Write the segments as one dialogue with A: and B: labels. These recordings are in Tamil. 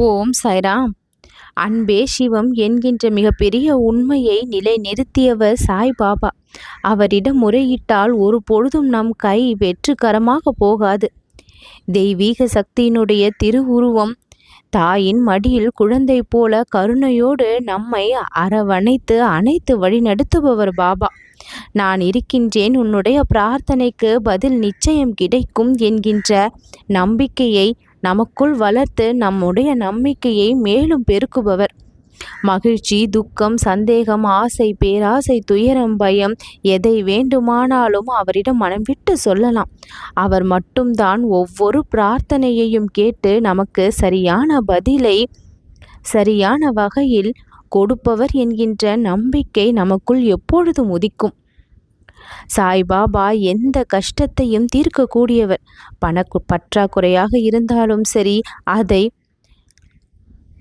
A: ஓம் சாய்ராம். அன்பே சிவம் என்கின்ற மிகப்பெரிய உண்மையை நிலைநிறுத்தியவர் சாய்பாபா. அவரிடம் முறையிட்டால் ஒரு பொழுதும் நம் கை வெற்றுக்கரமாக போகாது. தெய்வீக சக்தியினுடைய திருவுருவம். தாயின் மடியில் குழந்தை போல கருணையோடு நம்மை அரவணைத்து அனைத்து வழிநடத்துபவர் பாபா. நான் இருக்கின்றேன், உன்னுடைய பிரார்த்தனைக்கு பதில் நிச்சயம் கிடைக்கும் என்கின்ற நம்பிக்கையை நமக்குள் வளர்த்து நம்முடைய நம்பிக்கையை மேலும் பெருக்குபவர். மகிழ்ச்சி, துக்கம், சந்தேகம், ஆசை, பேராசை, துயரம், பயம், எதை வேண்டுமானாலும் அவரிடம் மனம் விட்டு சொல்லலாம். அவர் மட்டும்தான் ஒவ்வொரு பிரார்த்தனையையும் கேட்டு நமக்கு சரியான பதிலை சரியான வகையில் கொடுப்பவர் என்கின்ற நம்பிக்கை நமக்குள் எப்பொழுதும் உதிக்கும். சாய்பாபா எந்த கஷ்டத்தையும் தீர்க்கக்கூடியவர். பற்றாக்குறையாக இருந்தாலும் சரி,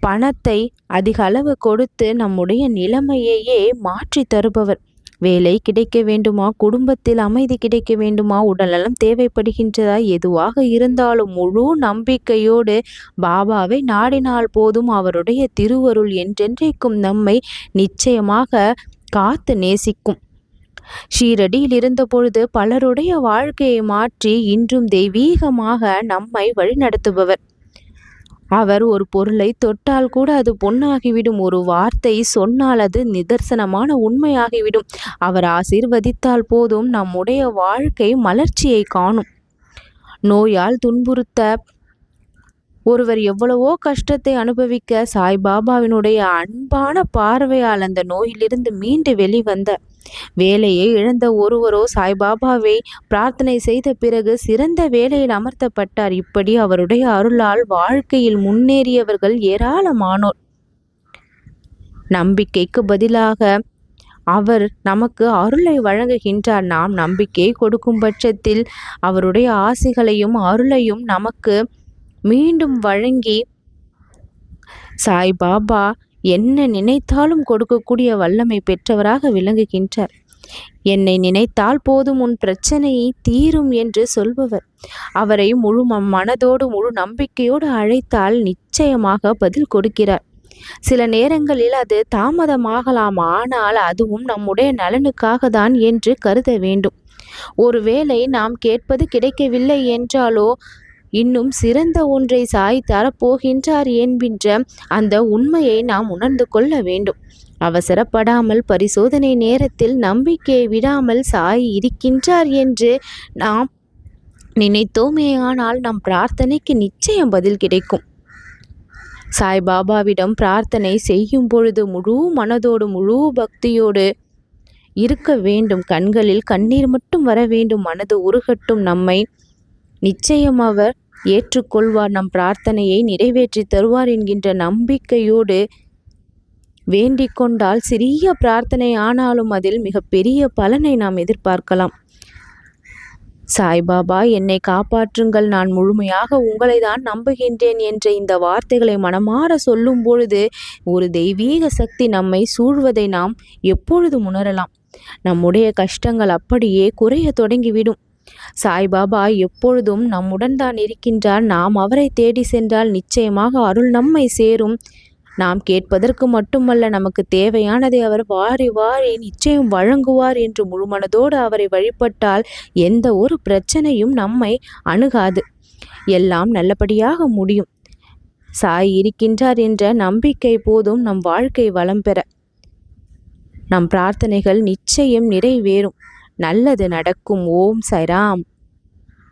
A: பணத்தை அதிக அளவு கொடுத்து நம்முடைய நிலைமையையே மாற்றி தருபவர். வேலை கிடைக்க வேண்டுமா, குடும்பத்தில் அமைதி கிடைக்க வேண்டுமா, உடல்நலம் தேவைப்படுகின்றதா, எதுவாக இருந்தாலும் முழு நம்பிக்கையோடு பாபாவை நாடினால் போதும் அவருடைய திருவருள் என்றென்றைக்கும் நம்மை நிச்சயமாக காத்து நேசிக்கும். ஷீரடியில் இருந்தபொழுது பலருடைய வாழ்க்கையை மாற்றி இன்றும் தெய்வீகமாக நம்மை வழிநடத்துபவர். அவர் ஒரு பொருளை தொட்டால் கூட அது பொன்னாகிவிடும். ஒரு வார்த்தை சொன்னால் அது நிதர்சனமான உண்மையாகிவிடும். அவர் ஆசீர்வதித்தால் போதும் நம்முடைய வாழ்க்கை மலர்ச்சியை காணும். நோயால் துன்புறுத்த ஒருவர் எவ்வளவோ கஷ்டத்தை அனுபவிக்க சாய்பாபாவினுடைய அன்பான பார்வையால் அந்த நோயிலிருந்து மீண்டு வெளிவந்த வேலையை இழந்த ஒருவரோ சாய்பாபாவை பிரார்த்தனை செய்த பிறகு சிறந்த வேலையில் அமர்த்தப்பட்டார். இப்படி அவருடைய அருளால் வாழ்க்கையில் முன்னேறியவர்கள் ஏராளமானோர். நம்பிக்கைக்கு பதிலாக அவர் நமக்கு அருளை வழங்குகின்றார். நாம் நம்பிக்கையை கொடுக்கும் பட்சத்தில் அவருடைய ஆசைகளையும் அருளையும் நமக்கு மீண்டும் வழங்கி சாய்பாபா என்ன நினைத்தாலும் கொடுக்கக்கூடிய வல்லமை பெற்றவராக விளங்குகின்றார். என்னை நினைத்தால் போதும், உன் பிரச்சனை தீரும் என்று சொல்பவர். அவரை முழு மனதோடு முழு நம்பிக்கையோடு அழைத்தால் நிச்சயமாக பதில் கொடுக்கிறார். சில நேரங்களில் அது தாமதமாகலாம், ஆனால் அதுவும் நம்முடைய நலனுக்காக தான் என்று கருத வேண்டும். ஒருவேளை நாம் கேட்பது கிடைக்கவில்லை என்றாலோ இன்னும் சிறந்த ஒன்றை சாய் தரப்போகின்றார் என்கின்ற அந்த உண்மையை நாம் உணர்ந்து கொள்ள வேண்டும். அவசரப்படாமல் பரிசோதனை நேரத்தில் நம்பிக்கையை விடாமல் சாய் இருக்கின்றார் என்று நாம் நினைத்தோமே, ஆனால் நம் பிரார்த்தனைக்கு நிச்சயம் பதில் கிடைக்கும். சாய்பாபாவிடம் பிரார்த்தனை செய்யும் பொழுது முழு மனதோடு முழு பக்தியோடு இருக்க வேண்டும். கண்களில் கண்ணீர் மட்டும் வர வேண்டும். மனது உருகட்டும். நம்மை நிச்சயம் அவர் ஏற்றுக்கொள்வார். நம் பிரார்த்தனையை நிறைவேற்றி தருவார் என்கின்ற நம்பிக்கையோடு வேண்டிக் கொண்டால் சிறிய பிரார்த்தனை ஆனாலும் அதில் மிகப்பெரிய பலனை நாம் எதிர்பார்க்கலாம். சாய்பாபா, என்னை காப்பாற்றுங்கள், நான் முழுமையாக உங்களை தான் நம்புகின்றேன் என்ற இந்த வார்த்தைகளை மனமாற சொல்லும் பொழுது ஒரு தெய்வீக சக்தி நம்மை சூழ்வதை நாம் எப்பொழுதும் உணரலாம். நம்முடைய கஷ்டங்கள் அப்படியே குறைய தொடங்கிவிடும். சாய்பாபா எப்பொழுதும் நம்முடன் தான் இருக்கின்றார். நாம் அவரை தேடி சென்றால் நிச்சயமாக அருள் நம்மை சேரும். நாம் கேட்பதற்கு மட்டுமல்ல, நமக்கு தேவையானதை அவர் வாரி வாரி நிச்சயம் வழங்குவார் என்று முழுமனதோடு அவரை வழிபட்டால் எந்த ஒரு பிரச்சனையும் நம்மை அணுகாது. எல்லாம் நல்லபடியாக முடியும். சாய் இருக்கின்றார் என்ற நம்பிக்கை போதும் நம் வாழ்க்கை வளம் பெற. நம் பிரார்த்தனைகள் நிச்சயம் நிறைவேறும். நல்லது நடக்கும். ஓம் சாய்ராம்.